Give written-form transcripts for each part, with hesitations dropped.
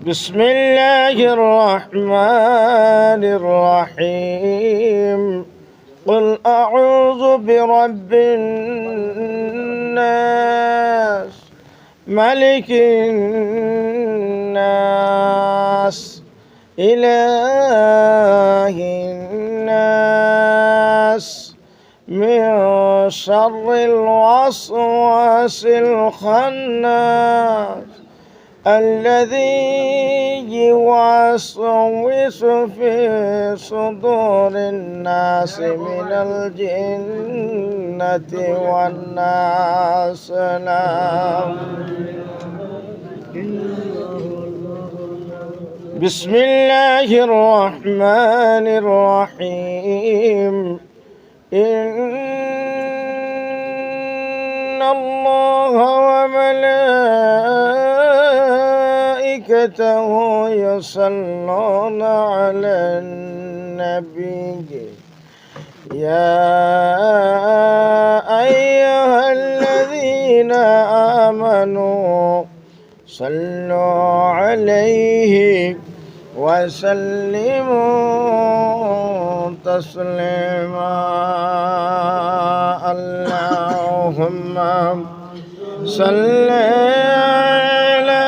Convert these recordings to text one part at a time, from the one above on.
بسم الله الرحمن الرحيم قل أعوذ برب الناس ملك الناس إله الناس من شر الوسواس الخناس الذي يوسوس في صدور الناس من الجنة والناس. بسم الله الرحمن الرحيم إن الله وملائكته يصلون على النبي يا أيها الذين آمنوا صلوا عليه وسلموا تسليما. اللهم صل على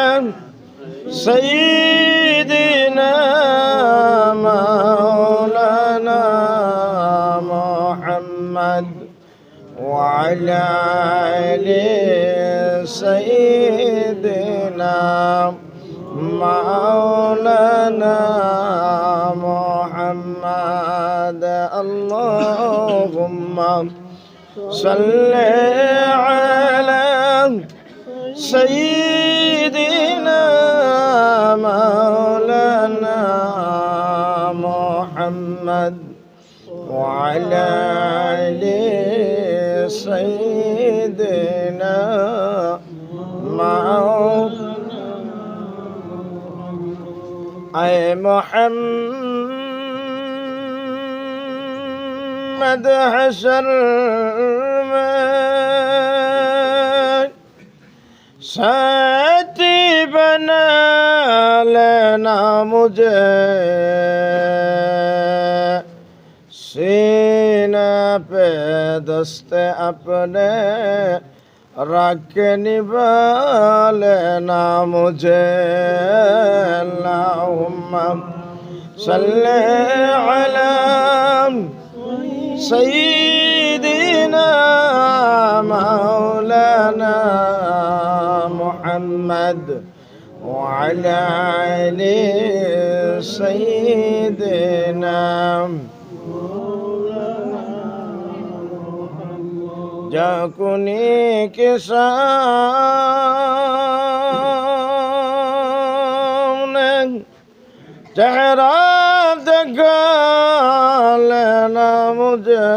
سيدنا مولانا محمد وعلى آل سيدنا مولانا محمد. اللهم صل على سيدنا مولانا محمد وعلى آل سيدنا أي محمد حشر साथी बना लेना मुझे सीने पे दस्ते अपने रख निभा लेना मुझे. अल्लाहुम्मा सल्ले अला सय्यिदिना मौलाना محمد وعلى آل سيدنا جاكني كسامنا چہرہ دکھا لینا مجھے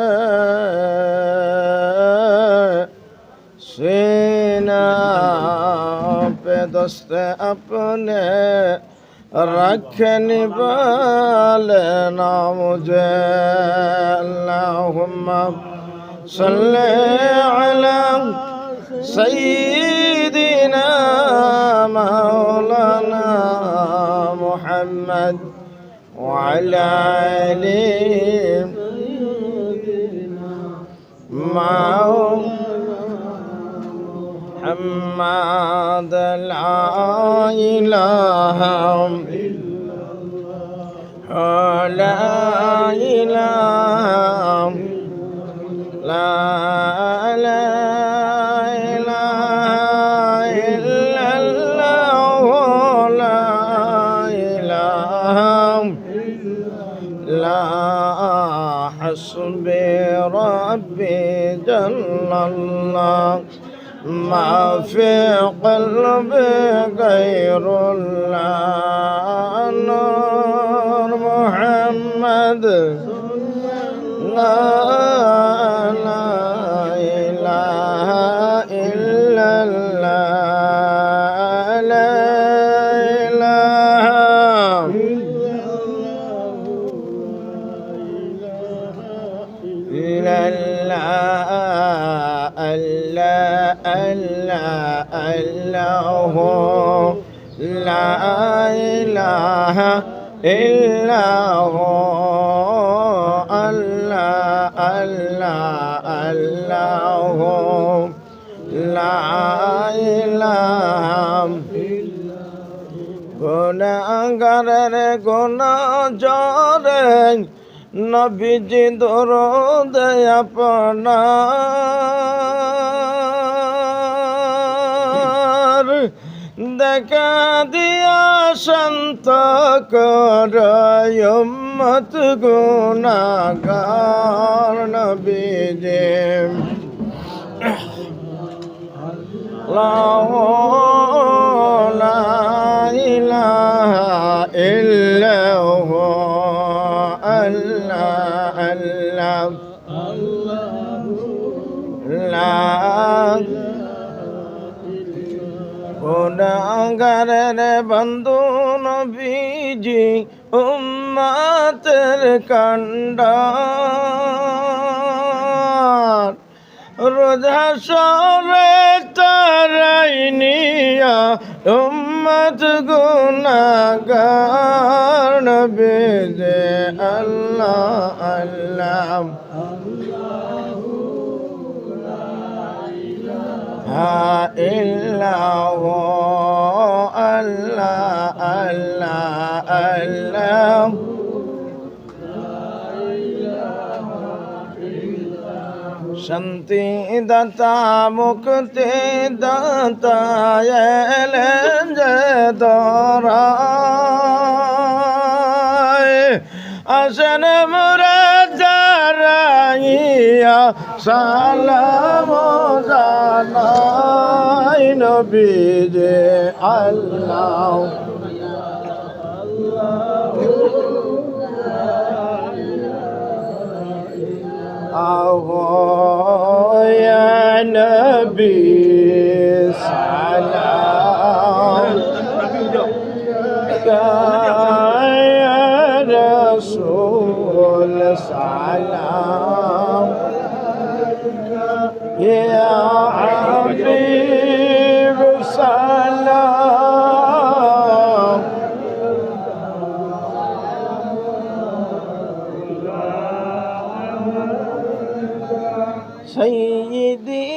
سینہ पे दोस्त अपने रख निभा लेना मुझे. अल्लाहुम्मा सल्ले अला सय्यिदिना मौलाना मुहम्मद वअला आलि محمد لا إله لا إله لا إله إلا الله لا إله لا حسبي ربي جل الله ما في قلبي غير الله نور محمد لا إله إلا الله لا إله إلا الله الله إله لا إله إلا هو الله الله الله لا إله গুনাহগারের গুনাহ জরে নবীজি দরুদ আপনার দেখা দিয়া শান্ত কর উম্মত গুনাহগার নবীজি لا إله إلا هو الله الله لا গুনাহগারের বন্ধু নবীজি উম্মতের কান্ডার রোজ হাসরে তারাই নিয়া উম্মত গুনাহগার নবীজি আল্লাহ আল্লাহ ইল্লাহু আল্লাহ আল্লাহ আল্লাহ শান্তি দাতা মুক্তি দাতা এলেন যে দরায় আসেন মোরা জারাইয়া সালাম জানাই নবীজি আল্লাহ يا نبي سلام يا رسول سلام يا حبيب سلام سيدي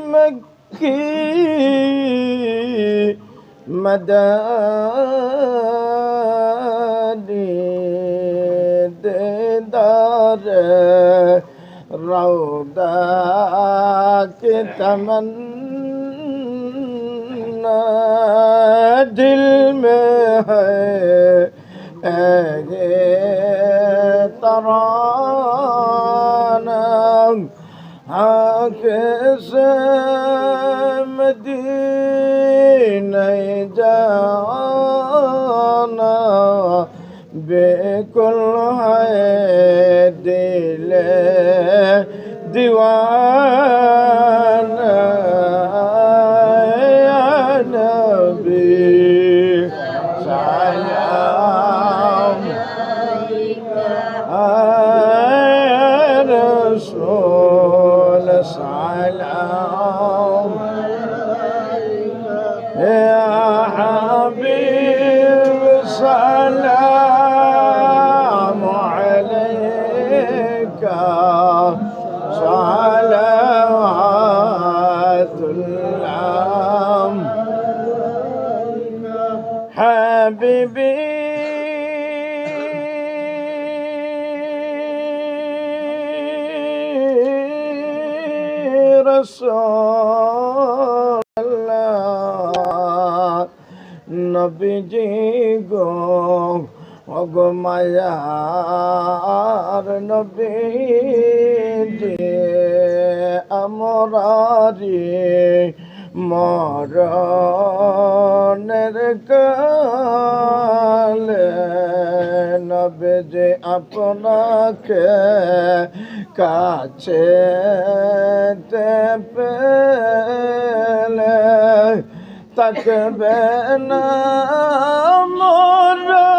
مكي مداني دار روضاك تمنا دل میں ہے ترانہ سے مدینہ جانا بالکل ہے دل دیوانہ یا نبی سلام رسول سلام يا حبيب سلام عليك صلوات الله حبيبي رسول الله নবীজি গো ওগো মায়ার নবীজি আমরারি মরণের কালে নবীজি আপনাকে কাছে পেলে তাকবে না মরণ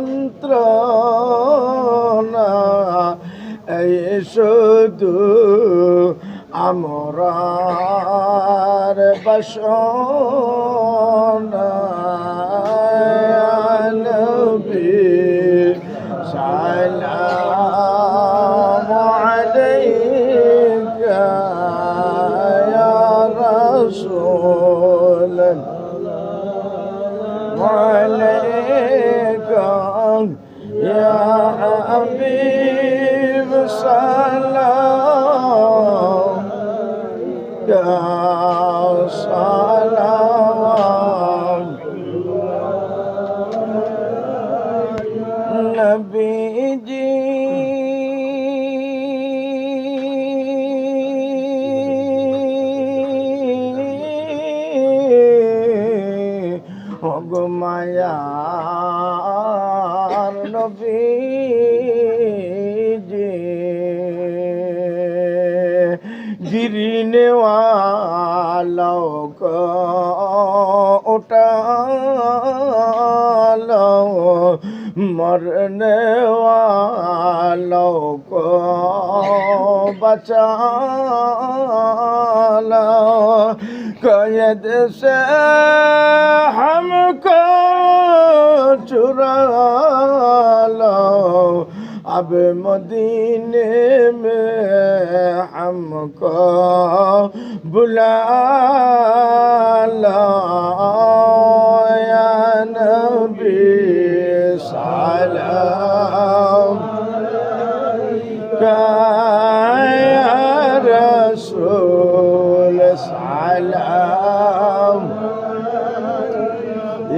যন্ত্রণা এই শুধু আমরার বাসনা নবী সালাম আলাইকা ইয়া রাসূল আলাইকা ইয়া হাবিব সালাম সালাম নবীজি ওগো মায়ার নবীজি गिरने वालों को उठा लो मरने वालों को बचा लो कैद से हमको चुरा लो अब मदीने में हमको बुला लो या नबी सलाम या रसूल सलाम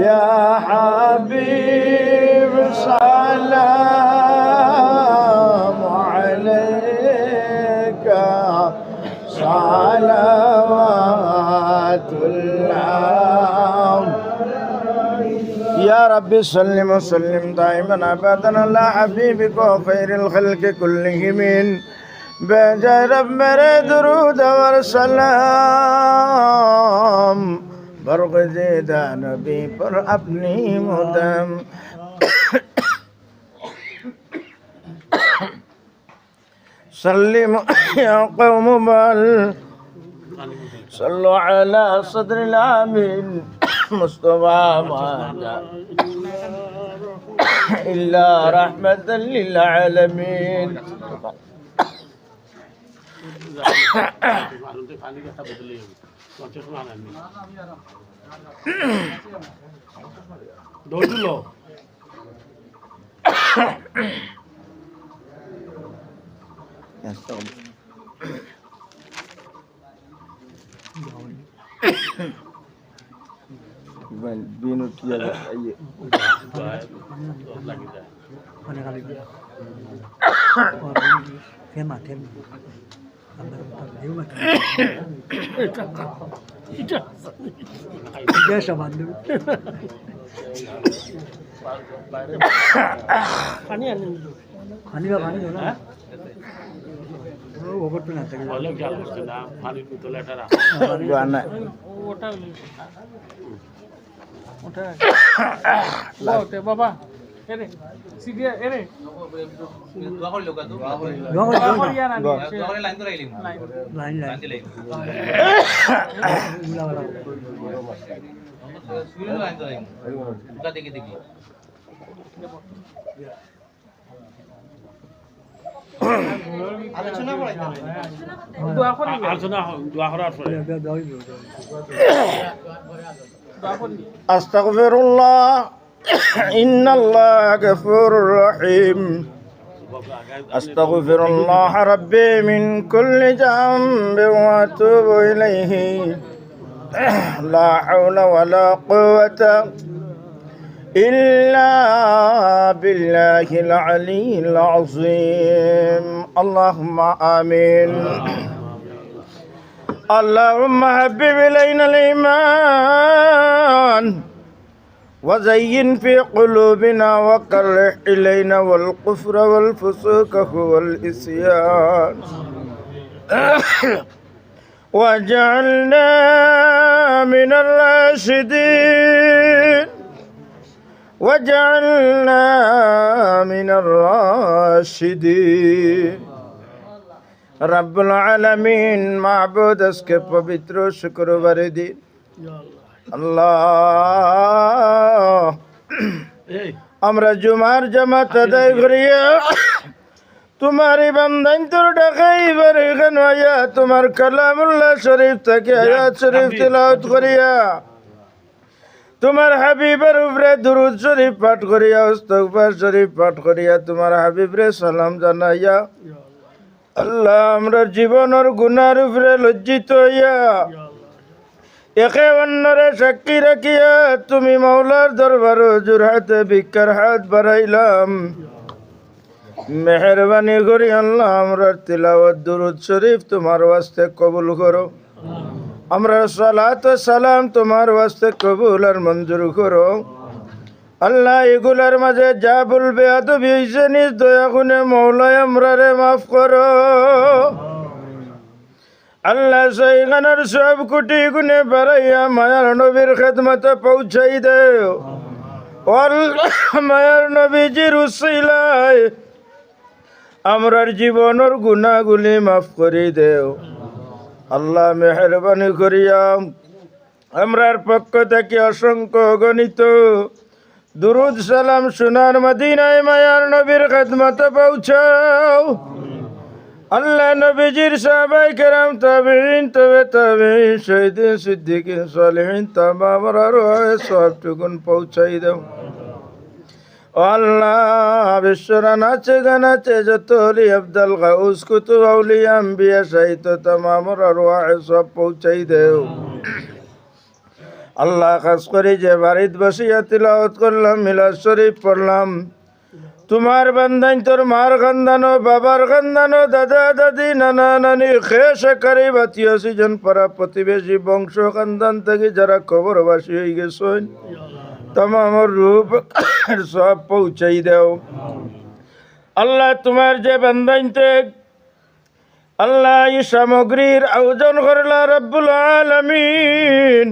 या हबीब सलाम अलैका सलावतुल्लाह या रब्बी सल्लिम व सल्लिम दाइमन अबदन अला हबीबिक खैरिल खल्क़ि कुल्लिहिम बेजा रब मेरे दुरूद और सलाम बरगज़ेदा नबी पर अपनी मुदम सल्लिम या कौम बल सल्लु अला सदरिल आमीन मुस्तफा मादा इल्ला रहमतल लिल आलमीन Binu tiada aye. Mana kali dia? Tema. Dia sama tu. Pani anu. Pani apa pani mana? Oh, obat pun ada. Boleh jalan ke sana. Pani itu letter. Buana. Otak. Otak. Bapa. Ini. Sini ini. Dua kali loga tu. Dua kali ya nanti. Dua kali lain tu lain. Lain. Mula. Sudah lain tu lain. Buka dikit. আলোচনা করাই দোয়া করি আলোচনা দোয়া করার পরে আস্তাগফিরুল্লাহ ইন্নাল্লাহ গফুরুর রহিম আস্তাগফিরুল্লাহ রাব্বি মিন কুল্লি যামবি ওয়া আতুবু ইলাইহি লা হাওলা ওয়ালা কুওয়াতা إلا بالله العلي العظيم اللهم آمين اللهم حبب إلينا الإيمان وزين في قلوبنا وكره إلينا والكفر والفسوق والعصيان واجعلنا من الراشدين واجعلنا من الراشدين রব্বুল আলামিন মাবুদ আজকে পবিত্র শুক্রবারের দিন আল্লাহ আমরা জুমার জামাত আদায় করিয়া তোমারই বান্দান তোর ডাকাইবার এখানে আয়া তোমার কালামুল্লাহ শরীফ থেকে আয়াত শরীফ তিলাওয়াত করিয়া তোমার হাবিবের উপরে দুরূদ শরীফ পাঠ করিয়া ইস্তিগফার শরীফ পাঠ করিয়া তোমার হাবিবরে সালাম জানাইয়া আল্লাহ আমরা জীবনের গুনার উপরে লজ্জিত হইয়া একে অন্যরে সাক্ষী রাখিয়া তুমি মাওলার দরবার হুজুর হাতে ভিক্ষার হাত বাড়াইলাম মেহরবানি করি আল্লাহ আমরা তিলাওয়াত দুরূদ শরীফ তোমার ওয়াস্তে কবুল করো আমরা সালাত ও সালাম তোমার ওয়াস্তে কবুল আর মঞ্জুর করো আল্লাহ এগুলার মাঝে যা বলবে আদবি হইছে নিজ দয়া গুণে মৌলায় আমরারে মাফ করো আল্লাহ সেইখানের সব কোটি গুণে বাড়াইয়া মায়ার নবীর খেদমতে পৌঁছাই দেও মায়ার নবীজির উসিলায় আমরার জীবনের গুনাহগুলি মাফ করে দেও আল্লাহ মেহরবানি করিয়া আমরার পক্ষ থেকে অসংখ্য গণিত দুরুদ সালাম সোনার মদিনায় মায়ার নবীর খেদমতে পৌঁছাও আল্লাহ নবীজির সাহাবায়ে কেরাম তাবেঈন তবে তাবেঈন শহীদিন সিদ্দিকিন সালেহিন তামাম রওয়ায়ে সবটুকুন পৌঁছাই দাও আল্লাহ বিশ্বরা নাচে গানাচে যত অলি আবদাল গাউস কুতুব আউলিয়া আম্বিয়া শাহিদ তামাম রওয়ায়ে সব পৌঁছাই দেও আল্লাহ খাস করে যে বাড়িতে বসিয়া তিলাওয়াত করলাম মিলাদ শরীফ পড়লাম তোমার বান্দান তোর মার খানদানো বাবার খানদানো দাদা দাদি নানা নানি খেস কারি বাতীয় সিজন পাড়া প্রতিবেশী বংশ খানদান থেকে যারা কবরবাসী হয়ে গেছেন তামাম রূপ সব পৌঁছাই দেও আল্লাহ তোমার যে বান্দানতে আল্লাহ এই সামগ্রীর আয়োজন করলা রব্বুল আলামিন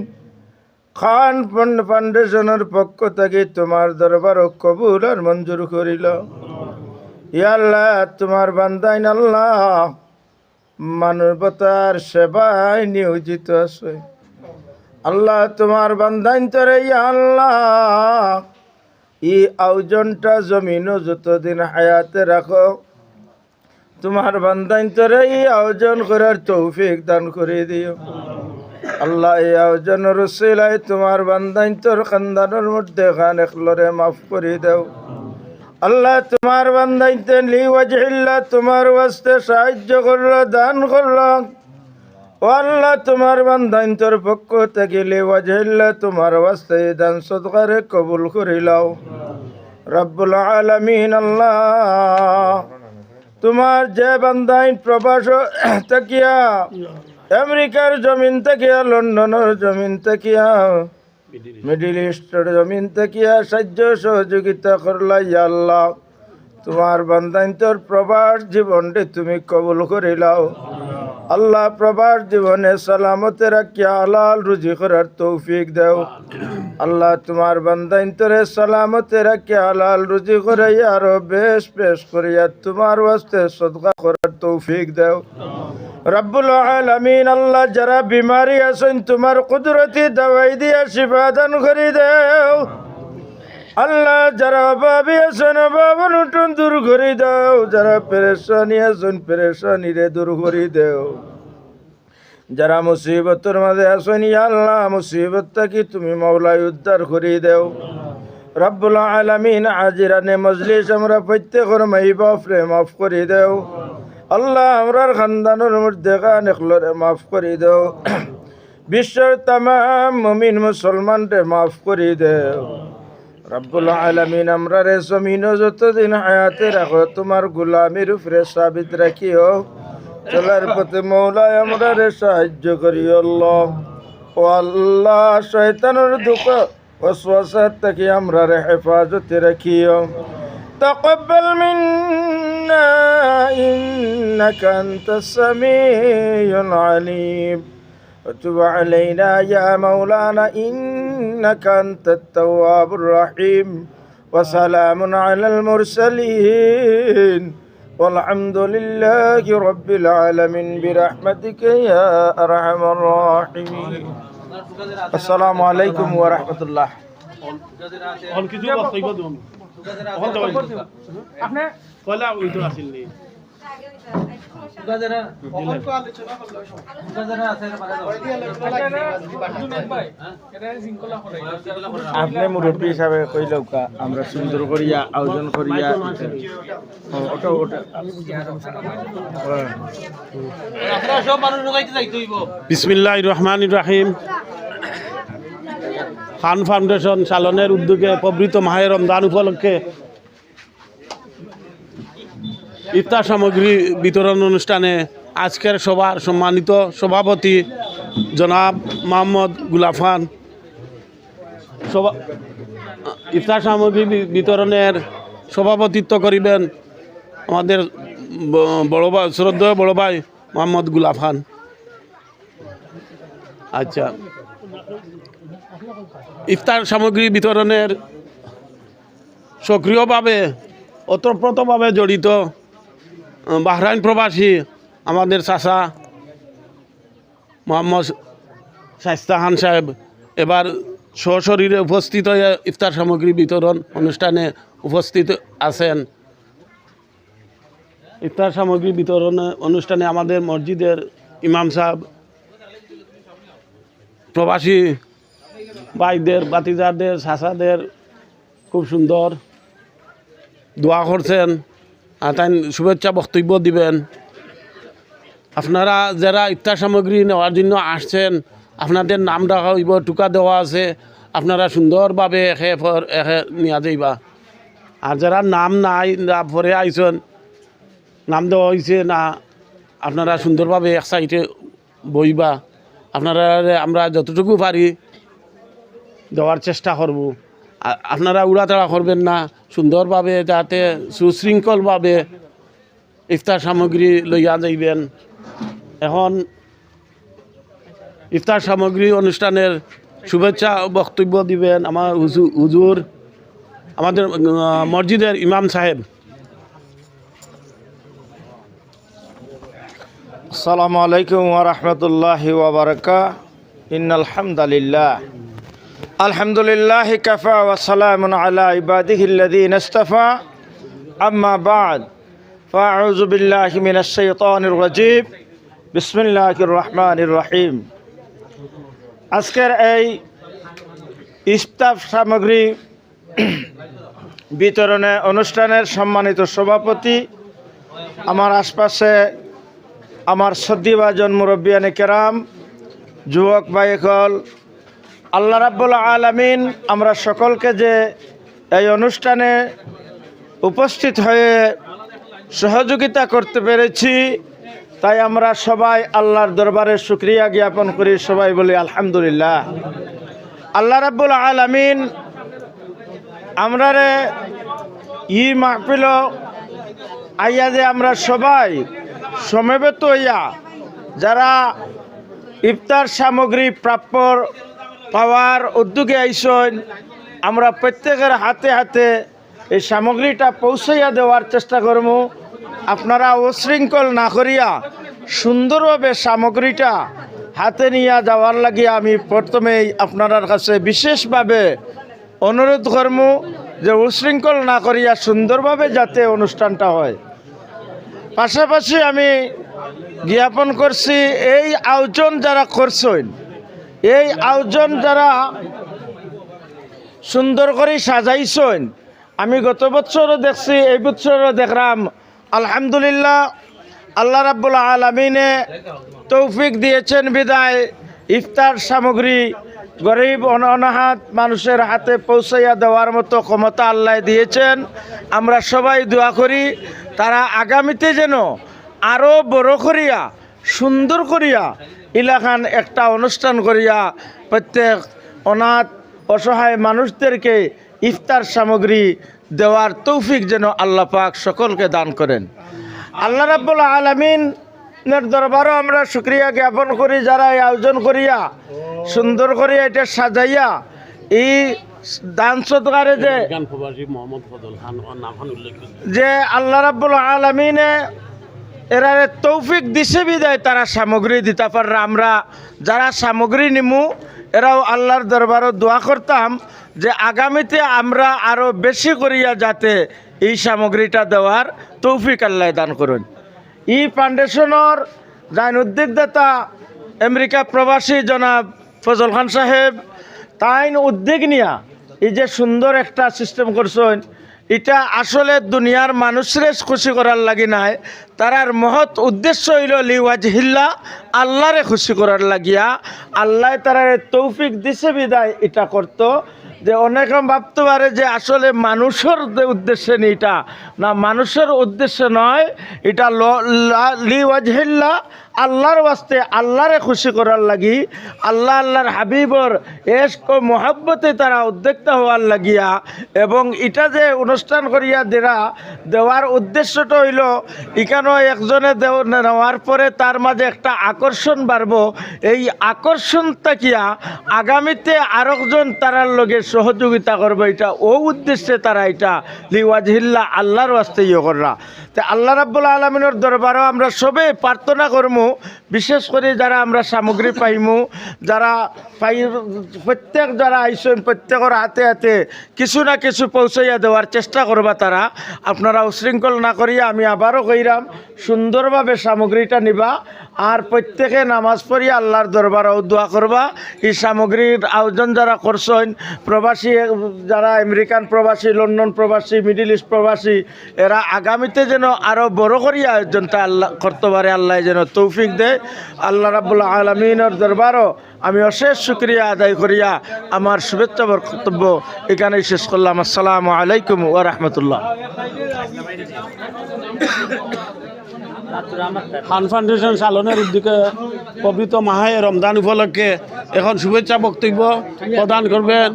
খান ফাউন্ডেশনের পক্ষ থেকে তোমার দরবার কবুল আর মঞ্জুর করিল ইয়া আল্লাহ তোমার বান্দাইন আল্লাহ মানবতার সেবায় নিয়োজিত আছে আল্লাহ তোমার বান্দাইন তরে ইয়া আল্লাহ এই আয়োজনটা জমিনও যতদিন হায়াতে রাখো তোমার বান্দাইন তরে এই আয়োজন করার তৌফিক দান করে দিও আল্লাহ এই আয়োজনের উসিলায় তোমার বান্দাইন তোর খানদানের মধ্যে খান এখলরে মাফ করে দাও আল্লাহ তোমার বান্দাইতে লিওয়াজহিল্লাহ তোমার ওয়াস্তে সাহায্য করলো দান করলো ও আল্লাহ তোমার বান্দাইন তোর পক্ষ থেকে লিওয়াজহিল্লাহ তোমার ওয়াস্তে দান সদকারে কবুল করে লও রব্বুল আলামিন আল্লাহ তোমার যে বান্দাইন প্রবাস তাকিয়া আমেরিকার জমিন থাকিয়া লন্ডনের জমিন থাকিয়া মিডিল ইস্টের জমিন থাকিয়া সাহায্য সহযোগিতা করলা ইয়া আল্লাহ তোমার বান্দাইন তোর প্রবাস জীবনটি তুমি কবুল করে লাও আল্লাহ প্রবাস জীবনে সালামতে রাখিয়া হালাল রুজি করার তৌফিক দাও আল্লাহ তোমার বান্দাইন তোরে সালামতে রাখিয়া হালাল রুজি করাইয়া আরো বেশ বেশ করিয়া তোমার ওয়াস্তে সদকা করার তৌফিক দাও রব্বুল আলামিন আল্লাহ যারা বিমারি আছেন তোমার কুদরতি দওয়াই দিয়া শিফা দান করে দাও আল্লাহ যারা অভাবী আছেন অভাবনটন দূর করে দাও যারা পেরেশানি আছেন পেরেশানিরে দূর করে দাও যারা মুসিবতের মাঝে আছেন ইয়া আল্লাহ মুসিবত থেকে তুমি মাওলায় উদ্ধার করে দাও রব্বুল আলামিন আজিরানে মজলিস আমরা প্রত্যেকের মাইবাপরে মাফ করে দাও আল্লাহ আমরার খানদানের মধ্যে গান এখলরে মাফ করে দাও বিশ্বের তামাম মুমিন মুসলমানরে মাফ করে দাও রব্বুল আলামিন আমরারে জমিনও যতদিন হায়াতে রাখো তোমার গোলামির উপরে সাবিত রাখিও চলার পথে মৌলায় আমরারে সাহায্য করিও আল্লাহ ও আল্লাহ শয়তানের দুঃখ ওয়াসওয়াসা থেকে আমরারে হেফাজতে রাখিও তাকাব্বাল মিন্না إنك أنت السميع العليم وتب علينا يا مولانا إنك أنت التواب الرحيم وسلام على المرسلين والحمد لله رب العالمين برحمتك يا أرحم الراحمين السلام عليكم ورحمة الله আপনি আপনি মুরব্বী হিসাবে কইলেও কা আমরা সুন্দর করিয়া আয়োজন করিয়া ওটা ওটা বিসমিল্লাহির রহমানির রহিম। খান ফাউন্ডেশন চালনের উদ্যোগে পবিত্র মাহে রমজান উপলক্ষে ইফতার সামগ্রী বিতরণ অনুষ্ঠানে আজকের সভার সম্মানিত সভাপতি জনাব মোহাম্মদ গুলাব খান ইফতার সামগ্রী বিতরণের সভাপতিত্ব করিবেন আমাদের বড় ভাই, শ্রদ্ধেয় বড় ভাই মোহাম্মদ গুলাব খান। আচ্ছা, ইফতার সামগ্রী বিতরণের সক্রিয়ভাবে ওতপ্রোতভাবে জড়িত বাহরাইন প্রবাসী আমাদের চাচা মোহাম্মদ শাইস্তা খান সাহেব এবার সশরীরে উপস্থিত হয়ে ইফতার সামগ্রী বিতরণ অনুষ্ঠানে উপস্থিত আছেন। ইফতার সামগ্রী বিতরণ অনুষ্ঠানে আমাদের মসজিদের ইমাম সাহেব প্রবাসী ভাইদের, বাতিজাদের, চাচাদের খুব সুন্দর দোয়া করছেন আর তাই শুভেচ্ছা বক্তব্য দিবেন। আপনারা যারা ইফতার সামগ্রী নেওয়ার জন্য আসছেন আপনাদের নাম রাখা হইব, টুকা দেওয়া আছে, আপনারা সুন্দরভাবে একে নিয়ে যাইবা। আর যারা নাম নাই পরে আইসন, নাম দেওয়া হয়েছে না, আপনারা সুন্দরভাবে এক সাইডে বইবা। আপনারা আমরা যতটুকু পারি দেওয়ার চেষ্টা করব। আপনারা উড়াতাড়া করবেন না, সুন্দরভাবে যাতে সুশৃঙ্খলভাবে ইফতার সামগ্রী লইয়া যাইবেন। এখন ইফতার সামগ্রী অনুষ্ঠানের শুভেচ্ছা বক্তব্য দিবেন আমার হুজুর আমাদের মসজিদের ইমাম সাহেব। আসসালামু আলাইকুম ওয়া রাহমাতুল্লাহি ওয়া বারাকাতুহু ইন্নাল হামদালিল্লাহ আলহামদুলিল্লাহি কাফা ওয়া সালামুন আলা ইবাদিহিল্লাযীনা ইসতাফা আম্মা বা'দ ফাআউযু বিল্লাহি মিনাশ শাইতানির রাজীম বিসমিল্লাহির রহমানির রহিম। আজকের এই ইফতার সামগ্রী বিতরণে অনুষ্ঠানের সম্মানিত সভাপতি, আমার আশপাশে আমার সদ্দিভাজন মুরব্বিয়ানে কেরাম, যুবক ভাইসকল, আল্লাহ রাব্বুল আলামিন আমরা সকলকে যে এই অনুষ্ঠানে উপস্থিত হয়ে সহযোগিতা করতে পেরেছি, তাই আমরা সবাই আল্লাহর দরবারে শুকরিয়া জ্ঞাপন করি, সবাই বলি আলহামদুলিল্লাহ। আল্লাহ রাব্বুল আলামিন আমরারে ই মাহফিল আইয়া যে আমরা সবাই সমবেত হইয়া যারা ইফতার সামগ্রী প্রাপ্য পাওয়ার উদ্যোগে আইসন, আমরা প্রত্যেকের হাতে হাতে এই সামগ্রীটা পৌঁছাইয়া দেওয়ার চেষ্টা করব। আপনারা উশৃঙ্খল না করিয়া সুন্দরভাবে সামগ্রীটা হাতে নিয়ে যাওয়ার লাগে আমি প্রথমেই আপনার কাছে বিশেষভাবে অনুরোধ করব যে উশৃঙ্খল না করিয়া সুন্দরভাবে যাতে অনুষ্ঠানটা হয়। পাশাপাশি আমি জ্ঞাপন করছি এই আয়োজন যারা করছেন, এই আয়োজন যারা সুন্দর করে সাজাইছেন, আমি গত বছরও দেখছি, এই বছরও দেখলাম। আলহামদুলিল্লাহ, আল্লাহ রাব্বুল আলামিনে তৌফিক দিয়েছেন বিদায় ইফতার সামগ্রী গরিব অনাহাত মানুষের হাতে পৌঁছাইয়া দেওয়ার মতো ক্ষমতা আল্লাহ দিয়েছেন। আমরা সবাই দোয়া করি তারা আগামীতে যেন আরও বড় করিয়া সুন্দর করিয়া এলাকান একটা অনুষ্ঠান করিয়া প্রত্যেক অনাথ অসহায় মানুষদেরকে ইফতার সামগ্রী দেওয়ার তৌফিক যেন আল্লাহ পাক সকলকে দান করেন। আল্লাহ রাব্বুল আলামিনের দরবারও আমরা শুকরিয়া জ্ঞাপন করি যারা এই আয়োজন করিয়া সুন্দর করিয়া এটা সাজাইয়া এই দান সদকারে যে গান প্রবাসী মোহাম্মদ ফজল খান ওর নাম উল্লেখ করছে। যে আল্লাহ রাব্বুল আলামিনে এরা তৌফিক দিছে বিদায় তারা সামগ্রী দিতে পাররা। আমরা যারা সামগ্রী নিমু এরাও আল্লাহর দরবারও দোয়া করতাম যে আগামীতে আমরা আরও বেশি করিয়া যাতে এই সামগ্রীটা দেওয়ার তৌফিক আল্লাহ দান করুন। এই ফাউন্ডেশনের যান উদ্যোগদাতা আমেরিকা প্রবাসী জনাব ফজল খান সাহেব তাইন উদ্যোগ নিয়া এই যে সুন্দর একটা সিস্টেম করছেন, এটা আসলে দুনিয়ার মানুষরে খুশি করার লাগি নাই, তারার মহৎ উদ্দেশ্য হইল লিওয়াজহিল্লা, আল্লাহরে খুশি করার লাগিয়া। আল্লাহ তারার তৌফিক দিছে বিদায় এটা করতো। যে অনেকে ভাবতে পারে যে আসলে মানুষের উদ্দেশ্যে নেই, এটা না, মানুষের উদ্দেশ্যে নয়, এটা লিওয়াজহিল্লা, আল্লাহর ওয়াস্তে, আল্লাহরে খুশি করার লাগি, আল্লাহ আল্লাহর হাবিবর এশক ও মোহাব্বতে তারা উদ্যোক্তা হওয়ার লাগিয়া। এবং এটা যে অনুষ্ঠান করিয়া দেওয়ার উদ্দেশ্যটা হইল এখানেও একজনে নেওয়ার পরে তার মাঝে একটা আকর্ষণ বাড়ব, এই আকর্ষণ তাকিয়া আগামীতে আরেকজন তারার লগে সহযোগিতা করবো, এটা ও উদ্দেশ্যে তারা এটা লিওয়াজহিল্লা, আল্লাহর ওয়াস্তে করা। তো আল্লাহ রাব্বুল আলামিনের দরবারও আমরা সবে প্রার্থনা করমু, বিশেষ করে যারা আমরা সামগ্রী পাইমু, যারা প্রত্যেক যারা আইসেন প্রত্যেকের হাতে হাতে কিছু না কিছু পৌঁছাইয়া দেওয়ার চেষ্টা করবা। তারা আপনারা উশৃঙ্খল না করিয়া আমি আবারও কইরাম সুন্দরভাবে সামগ্রীটা নিবা, আর প্রত্যেকে নামাজ পড়িয়া আল্লাহর দরবারও দোয়া করবা। এই সামগ্রীর আয়োজন যারা করছেন, প্রবাসী যারা আমেরিকান প্রবাসী, লন্ডন প্রবাসী, মিডিল ইস্ট প্রবাসী, এরা আগামীতে যেন আরও বড় করিয়া আয়োজনটা আল্লাহ করতে পারে, আল্লাহ যেন তৌফিক দেয়। আল্লাহ রাব্বুল আলামিনের দরবারও আমি অশেষ শুকরিয়া আদায় করিয়া আমার শুভেচ্ছা বক্তব্য এখানেই শেষ করলাম। আসসালামু আলাইকুম ওয়া রাহমাতুল্লাহ। খান ফাউন্ডেশন চালনের উদ্যোগে পবিত্র মাহে রমজান উপলক্ষে এখন শুভেচ্ছা বক্তব্য প্রদান করবেন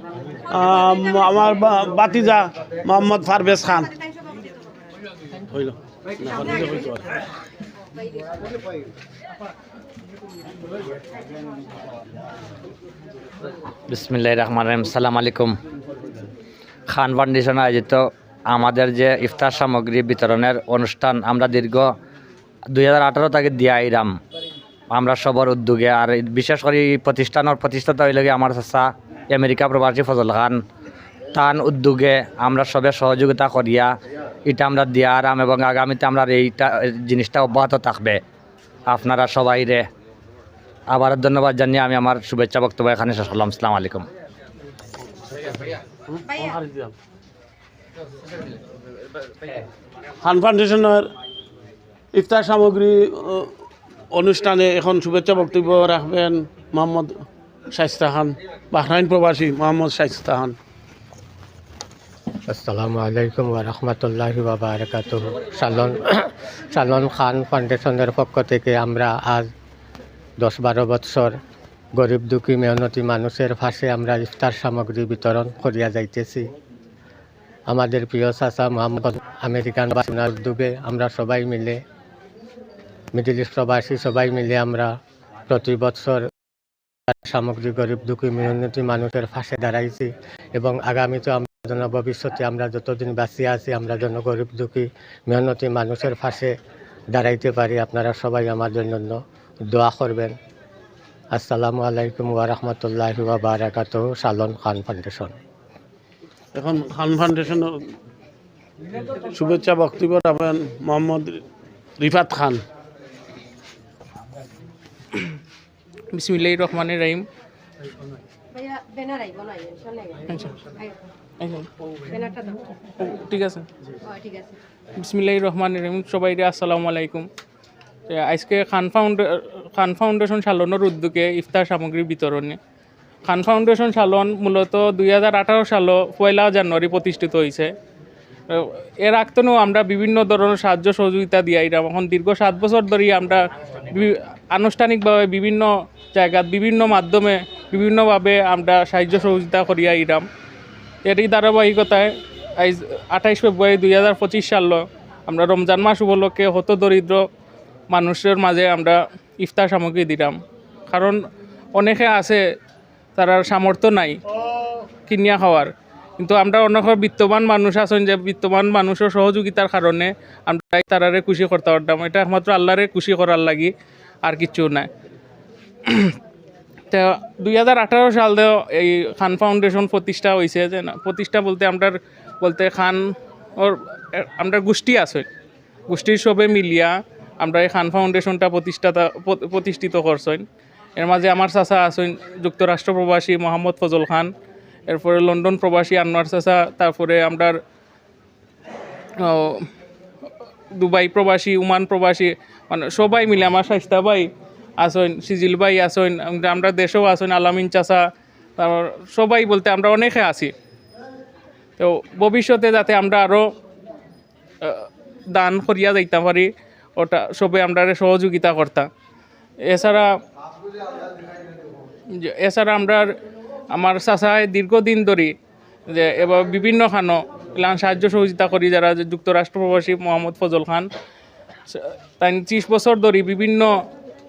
আমার বাতিজা মোহাম্মদ পারভেজ খান। বিসমিল্লাহির রহমানির রহিম। আসসালামু আলাইকুম। খান ফাউন্ডেশন আয়োজিত আমাদের যে ইফতার সামগ্রী বিতরণের অনুষ্ঠান আমরা দীর্ঘ 2018 থেকে দিয়া আইরাম আমরা সবার উদ্যোগে। আর বিশেষ করে এই প্রতিষ্ঠানের প্রতিষ্ঠাতা হইল আমার চাচা আমেরিকা প্রবাসী ফজল খান, তান উদ্যোগে আমরা সবে সহযোগিতা করিয়া এটা আমরা দিয়া আরাম, এবং আগামীতে আমরা এইটা জিনিসটা অব্যাহত থাকবে। আপনারা সবাইরে আবার ধন্যবাদ জানিয়ে আমি আমার শুভেচ্ছা বক্তব্য এখানে শেষ করলাম। আসসালামু আলাইকুম। খান ফাউন্ডেশনের ইফতার সামগ্রী অনুষ্ঠানে এখন শুভেচ্ছা বক্তব্য রাখবেন মোহাম্মদ শাইস্তা খান, বাহরাইন প্রবাসী মোহাম্মদ শাইস্তা খান। আসসালামু আলাইকুম ওয়া রাহমাতুল্লাহি ওয়া বারাকাতুহু। শালন খান ফাউন্ডেশনের পক্ষ থেকে আমরা আজ 10-12 বছর গরিব দুঃখী মেহনতি মানুষের পাশে আমরা ইফতার সামগ্রী বিতরণ করিয়া যাইতেছি। আমাদের প্রিয় চাচা মোহাম্মদ আমেরিকান বাসিন্দার উদ্যোগে আমরা সবাই মিলে, মিডল ইস্ট প্রবাসী সবাই মিলে আমরা প্রতি বছর সামগ্রী গরিব দুঃখী মেহনতি মানুষের পাশে দাঁড়াইছি, এবং আগামীতে আমরা যেন ভবিষ্যতে আমরা যতদিন বাঁচিয়ে আছি আমরা যেন গরিব দুঃখী মেহনতি মানুষের পাশে দাঁড়াইতে পারি। আপনারা সবাই আমার জন্য দোয়া করবেন। আসসালামু আলাইকুম ওয়া রাহমাতুল্লাহি ওয়া বারাকাতুহু। শালন খান ফাউন্ডেশন। এখন খান ফাউন্ডেশনের শুভেচ্ছা বক্তব্য রাখবেন মোহাম্মদ রিফাত খান। বিসমিল্লাহির রহমানির রহিম। ঠিক আছে। বিসমিল্লাহির রহমানির রহিম। সবাই আসসালামু আলাইকুম। আজকে খান ফাউন্ডেশন শালনের উদ্যোগে ইফতার সামগ্রী বিতরণে। খান ফাউন্ডেশন শালন মূলত 2018 সাল 1 জানুয়ারি প্রতিষ্ঠিত হয়েছে। এর আগতেও আমরা বিভিন্ন ধরনের সাহায্য সহযোগিতা দিয়াইরাম। এখন দীর্ঘ 7 বছর ধরে আমরা আনুষ্ঠানিকভাবে বিভিন্ন জায়গাত বিভিন্ন মাধ্যমে বিভিন্নভাবে আমরা সাহায্য সহযোগিতা করিয়া আইরাম। এরই ধারাবাহিকতায় আজ 28 ফেব্রুয়ারি 2025 সাল আমরা রমজান মাস উপলক্ষে হত দরিদ্র মানুষের মাঝে আমরা ইফতার সামগ্রী দিলাম। কারণ অনেকে আছে তার সামর্থ্য নাই, কিনিয়া খাওয়ার, কিন্তু আমরা অনেক বিত্তবান মানুষ আছেন যে বিত্তবান মানুষের সহযোগিতার কারণে আমরা তারারে খুশি করতে পারতাম। এটা একমাত্র আল্লাহরে খুশি করার লাগি, আর কিছু নাই। তো 2018 সাল এই খান ফাউন্ডেশন প্রতিষ্ঠা হয়েছে। যে প্রতিষ্ঠা বলতে খান ওর আমরা গোষ্ঠী আছে, গোষ্ঠীর সবে মিলিয়া আমরা এই খান ফাউন্ডেশনটা প্রতিষ্ঠিত করছেন। এর মাঝে আমার চাচা আছেন যুক্তরাষ্ট্র প্রবাসী মোহাম্মদ ফজল খান, এরপরে লন্ডন প্রবাসী আনোয়ার চাচা, তারপরে আমরা দুবাই প্রবাসী, ওমান প্রবাসী, মানে সবাই মিলে আমার শাইস্তা ভাই আসেন, সিজিল ভাই আসেন, আমরা দেশেও আসেন, আলামিন চাচা, তারপর সবাই বলতে আমরা অনেকে আছি। তো ভবিষ্যতে যাতে আমরা আরও দান করিয়া যাইতে পারি, ওটা সবে আমরা সহযোগিতা করতাম। এছাড়া আমার চাচায় দীর্ঘদিন ধরে যে এবার বিভিন্ন খানো এলান সাহায্য সহযোগিতা করি, যারা যুক্তরাষ্ট্র প্রবাসী মোহাম্মদ ফজল খান, তাই 30 বছর ধরে বিভিন্ন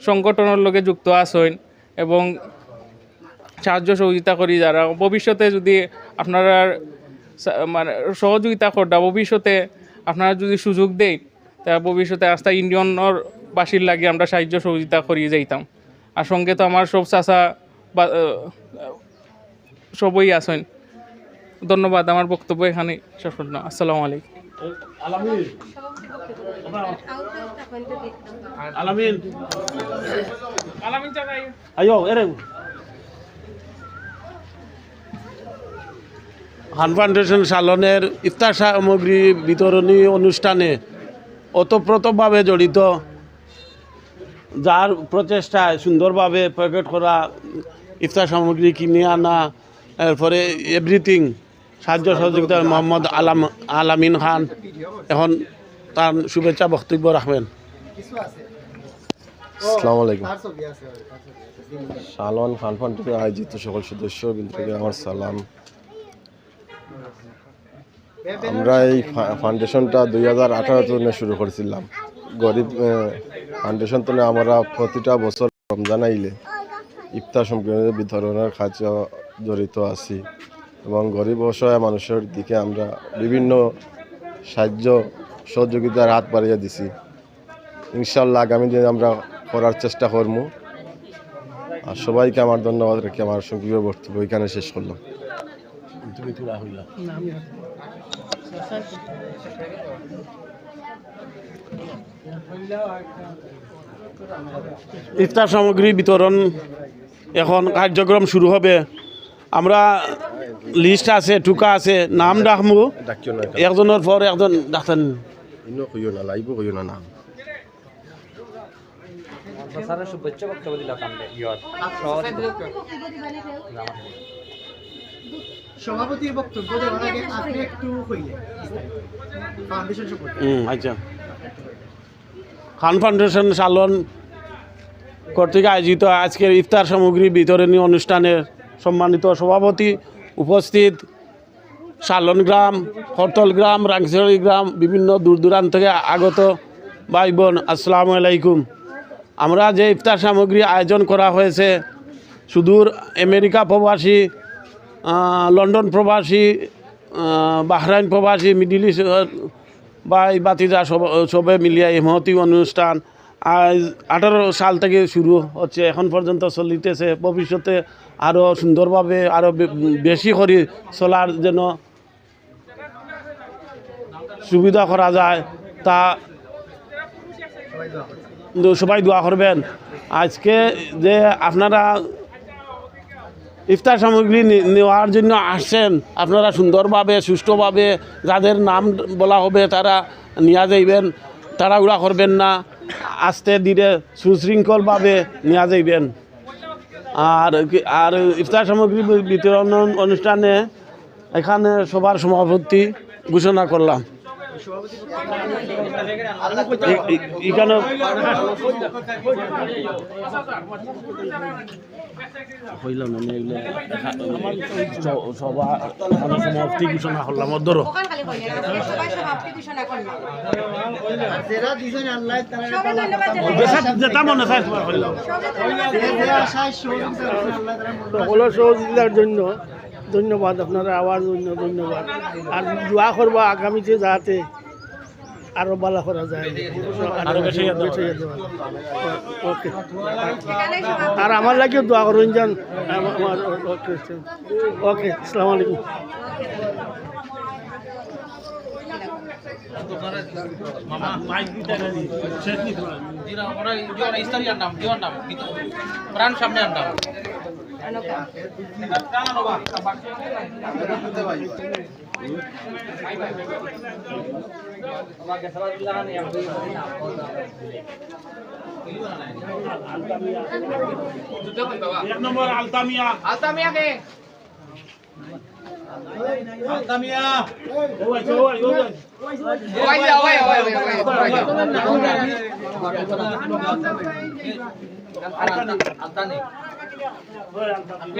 সংগঠনের লগে যুক্ত আছেন এবং সাহায্য সহযোগিতা করি। যারা ভবিষ্যতে যদি আপনারা মানে সহযোগিতা করতা, ভবিষ্যতে আপনারা যদি সুযোগ দেয়, তা ভবিষ্যতে আস্থা ইন্ডিয়ানের বাসীর লাগে আমরা সাহায্য সহযোগিতা করিয়ে যাইতাম। আর সঙ্গে তো আমার সব চাচা সবই আছেন। ধন্যবাদ, আমার বক্তব্য এখানে শেষ করলাম। আসসালামু আলাইকুম। খান ফাউন্ডেশন সালনের ইফতার সামগ্রী বিতরণী অনুষ্ঠানে ওতপ্রোতভাবে জড়িত, যার প্রচেষ্টায় সুন্দরভাবে প্যাকেট করা ইফতার সামগ্রী কিনে আনা, এরপরে এভরিথিং সাহায্য সহযোগিতা মোহাম্মদ আলামিন খান এখন তার শুভেচ্ছা বক্তব্য রাখবেন। আসসালামু আলাইকুম। শালন খান ফাউন্ডেশন আয়োজিত সকল সদস্য বিন্দুকে আমার সালাম। আমরা এই ফাউন্ডেশনটা 2018 সালে শুরু করেছিলাম। গরিব ফাউন্ডেশন তো আমরা প্রতিটা বছর রমজান আইলে ইফতার সামগ্রী বিতরণের কাজে জড়িত আছি এবং গরিব অসহায় মানুষের দিকে আমরা বিভিন্ন সাহায্য সহযোগিতার হাত বাড়িয়ে দিছি। ইনশাআল্লাহ আগামী দিনে আমরা করার চেষ্টা করব। আর সবাইকে আমার ধন্যবাদ রেখে আমার সংক্ষিপ্ত বক্তব্য এখানে শেষ করলাম। ইফতার সামগ্রী বিতরণ এখন কার্যক্রম শুরু হবে। আমরা লিস্ট আছে, টুকা আছে, নাম রাখবো, একজনের পর একজন ডাক্তার নাম শুভেচ্ছা বক্তব্য দিলাম। সভাপতির বক্তব্য দেওয়ার আগে আপনি একটু কইলেন ফাউন্ডেশন সম্পর্কে। আচ্ছা, খান ফাউন্ডেশন সালন কর্তৃক আয়োজিত আজকের ইফতার সামগ্রী বিতরণী অনুষ্ঠানের সম্মানিত সভাপতি উপস্থিত সালন গ্রাম, হরতল গ্রাম, রাংছড়ি গ্রাম, বিভিন্ন দূর দূরান্ত থেকে আগত ভাই বোন, আসসালামু আলাইকুম। আমরা যে ইফতার সামগ্রী আয়োজন করা হয়েছে, সুদূর আমেরিকা প্রবাসী, লন্ডন প্রবাসী, বাহরাইন প্রবাসী, মিডিল ইস্ট ভাই বাতিজা সবে মিলিয়ে এই মহতি অনুষ্ঠান আজ 18 সাল থেকে শুরু হচ্ছে, এখন পর্যন্ত চলিতেছে। ভবিষ্যতে আরও সুন্দরভাবে আরও বেশি করে চলার জন্য সুবিধা করা যায়, তা সবাই দোয়া করবেন। আজকে যে আপনারা ইফতার সামগ্রী নেওয়ার জন্য আসছেন, আপনারা সুন্দরভাবে সুষ্ঠুভাবে যাদের নাম বলা হবে তারা নিয়ে যাইবেন, তাড়াহুড়া করবেন না, আস্তে ধীরে সুশৃঙ্খলভাবে নিয়ে যাইবেন। আর ইফতার সামগ্রী বিতরণ অনুষ্ঠানে এখানে সবার সভাপতি ঘোষণা করলাম। এখানে হইলাম আমি সভাপতি ঘোষণা করলাম। ধরো যেটা মনে চাই সকলের সহযোগিতার জন্য ধন্যবাদ আপনারা আওয়াজ জন্য ধন্যবাদ আর দোয়া করবা আগামীতে যাতে আরো ভালো করা যায় ওকে আর আমার লাগিও দোয়া করুন যান ওকে আসসালামু আলাইকুম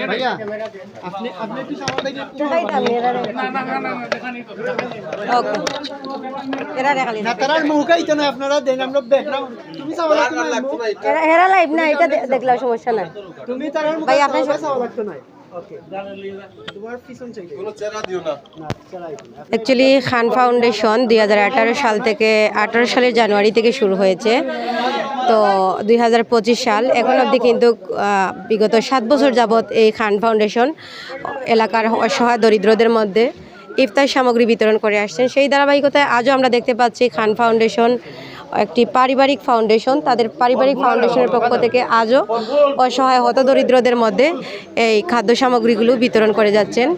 ভাইয়া আপনি আপনি একটু সামনে থেকে না তারার মুখই তো না আপনারা দেন আমরা দেখলাম তুমি সামনে লাগতো না হেরা লাইভ না এটা দেখলাম সমস্যা নাই তুমি তারার মুখে ভাই আপনার সামনে লাগতো না ওকে তোমার পিছন চাই কোনো চেহারা দিও না না চেহারা অ্যাকচুয়ালি খান ফাউন্ডেশন 2018 সাল থেকে 18 সালের জানুয়ারি থেকে শুরু হয়েছে তো 2025 সাল এখন অবধি কিন্তু বিগত 7 বছর যাবৎ এই খান ফাউন্ডেশন এলাকার অসহায় দরিদ্রদের মধ্যে ইফতার সামগ্রী বিতরণ করে আসছেন। সেই ধারাবাহিকতায় আজও আমরা দেখতে পাচ্ছি খান ফাউন্ডেশন একটি পারিবারিক ফাউন্ডেশন, তাদের পারিবারিক ফাউন্ডেশনের পক্ষ থেকে আজও অসহায় হতদরিদ্রদের মধ্যে এই খাদ্য সামগ্রীগুলো বিতরণ করে যাচ্ছেন।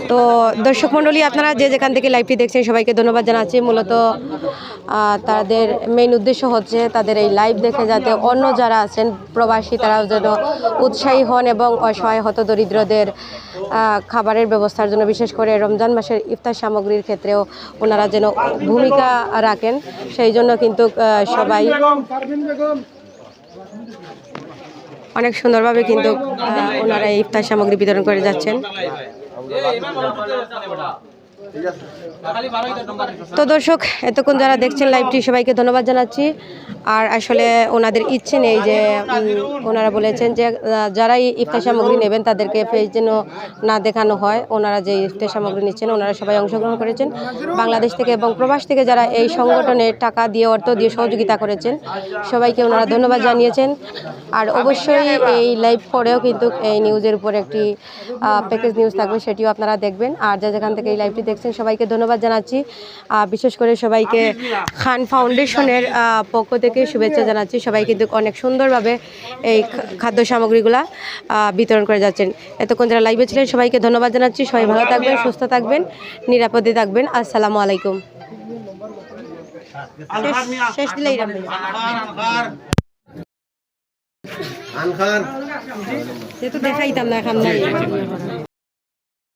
তো দর্শক মণ্ডলী, আপনারা যে যেখান থেকে লাইভটি দেখছেন সবাইকে ধন্যবাদ জানাচ্ছি। মূলত তাদের মেইন উদ্দেশ্য হচ্ছে তাদের এই লাইভ দেখে যাতে অন্য যারা আছেন প্রবাসী তারাও যেন উৎসাহী হন এবং অসহায় হতদরিদ্রদের খাবারের ব্যবস্থার জন্য, বিশেষ করে রমজান মাসের ইফতার সামগ্রীর ক্ষেত্রেও ওনারা যেন ভূমিকা রাখেন, সেই জন্য কিন্তু সবাই অনেক সুন্দরভাবে কিন্তু ওনারা এই ইফতার সামগ্রী বিতরণ করে যাচ্ছেন। তো দর্শক, এতক্ষণ যারা দেখছেন লাইভটি সবাইকে ধন্যবাদ জানাচ্ছি। আর আসলে ওনাদের ইচ্ছে নেই যে ওনারা বলেছেন যে যারাই ইফতার সামগ্রী নেবেন তাদেরকে ফেস যেন না দেখানো হয়। ওনারা যে ইফতার সামগ্রী নিচ্ছেন ওনারা সবাই অংশগ্রহণ করেছেন বাংলাদেশ থেকে এবং প্রবাস থেকে যারা এই সংগঠনে টাকা দিয়ে অর্থ দিয়ে সহযোগিতা করেছেন সবাইকে ওনারা ধন্যবাদ জানিয়েছেন। আর অবশ্যই এই লাইভ পরেও কিন্তু এই নিউজের উপর একটি প্যাকেজ নিউজ থাকবে, সেটিও আপনারা দেখবেন। আর যা যেখান থেকে এই লাইভটি দেখছেন সবাইকে ধন্যবাদ জানাচ্ছি। বিশেষ করে সবাইকে খান ফাউন্ডেশনের পক্ষ থেকে শুভেচ্ছা জানাচ্ছি। সবাই কিন্তু অনেক সুন্দরভাবে এই খাদ্য সামগ্রীগুলা বিতরণ করে যাচ্ছেন। এতক্ষণ যারা লাইভে ছিলেন সবাইকে ধন্যবাদ জানাচ্ছি। সবাই ভালো থাকবেন, সুস্থ থাকবেন, নিরাপদে থাকবেন। আসসালামু আলাইকুম। শেষ দিলেই সে তো দেখাইতাম না এখন।